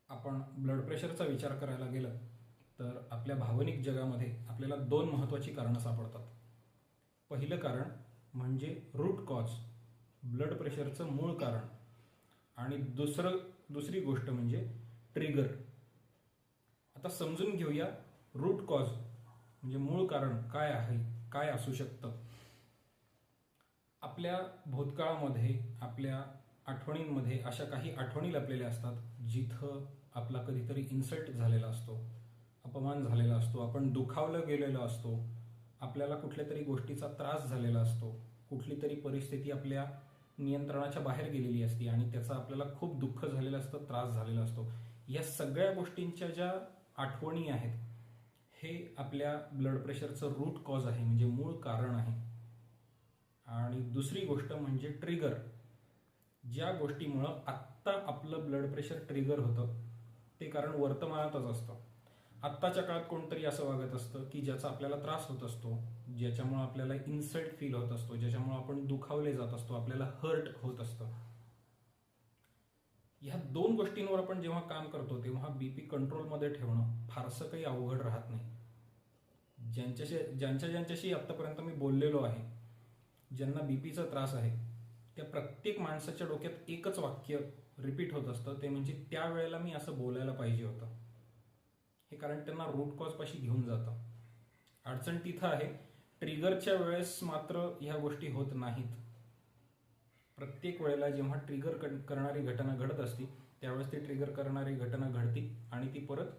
आपण ब्लड प्रेशरचा विचार करायला गेलं तर आपल्या भावनिक जगामध्ये आपल्याला दोन महत्त्वाची कारणं सापडतात. पहिलं कारण म्हणजे रूट कॉज, ब्लड प्रेशरचं मूळ कारण, आणि दुसरी गोष्ट म्हणजे ट्रिगर. आता समजून घेऊया रूट कॉज म्हणजे मूळ कारण काय आहे, काय असू शकतं. आपल्या भूतकाळामध्ये, आपल्या आठवणींमध्ये अशा काही आठवणी लपलेल्या असतात जिथं आपला कधीतरी इन्सल्ट झालेला असतो, अपमान झालेला असतो, आपण दुखावलं गेलेलो असतो, आपल्याला कुठल्या तरी गोष्टीचा त्रास झालेला असतो, कुठली तरी परिस्थिती आपल्या नियंत्रणाच्या बाहेर गेलेली असते आणि त्याचा आपल्याला खूप दुःख झालेलं असतं, त्रास झालेला असतो. या सगळ्या गोष्टींच्या ज्या आठवणी आहेत हे आपल्या ब्लड प्रेशरचं रूट कॉज आहे, म्हणजे मूळ कारण आहे. आणि दुसरी गोष्ट म्हणजे ट्रिगर. ज्या गोष्टीमुळं आत्ता आपलं ब्लड प्रेशर ट्रिगर होतं ते कारण वर्तमानातच असतं. आत्ताच्या काळात कोणतरी असं वागत असतं की ज्याचा आपल्याला त्रास होत असतो, ज्याच्यामुळे आपल्याला इन्सल्ट फील होत असतो, ज्याच्यामुळे आपण दुखावले जात असतो, आपल्याला हर्ट होत असतं. ह्या दोन गोष्टींवर आपण जेव्हा काम करतो तेव्हा बीपी कंट्रोलमध्ये ठेवणं फारसं काही अवघड राहत नाही. ज्यांच्याशी आत्तापर्यंत मी बोललेलो आहे, ज्यांना बीपीचा त्रास आहे, त्या प्रत्येक माणसाच्या डोक्यात एकच वाक्य रिपीट होत असतं, ते म्हणजे त्यावेळेला मी असं बोलायला पाहिजे होतं. हे कारण त्यांना रूट कॉज पाशी घेऊन जातं. अडचण तिथं आहे, ट्रिगरच्या वेळेस मात्र ह्या गोष्टी होत नाहीत. प्रत्येक वेळेला जेव्हा ट्रिगर करणारी घटना घडत असते त्यावेळेस ती ट्रिगर करणारी घटना घडते आणि ती परत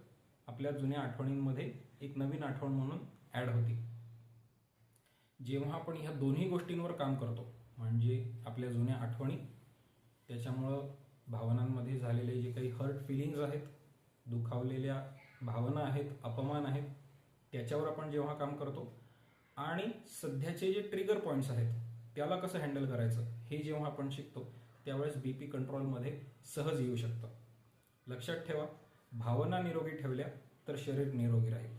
आपल्या जुन्या आठवणींमध्ये एक नवीन आठवण म्हणून ॲड होते. जेव्हा आपण ह्या दोन्ही गोष्टींवर काम करतो, म्हणजे आपल्या जुन्या आठवणी, त्याच्यामुळं भावनांमध्ये झालेले जे काही हर्ट फिलिंग्ज आहेत, दुखावलेल्या भावना आहेत, अपमान आहेत, त्याच्यावर आपण जेव्हा काम करतो आणि सध्याचे जे ट्रिगर पॉईंट्स आहेत त्याला कसं हँडल करायचं हे जेव्हा आपण शिकतो त्यावेळेस बीपी कंट्रोलमध्ये सहज येऊ शकतं. लक्षात ठेवा, भावना निरोगी ठेवल्या तर शरीर निरोगी राहील.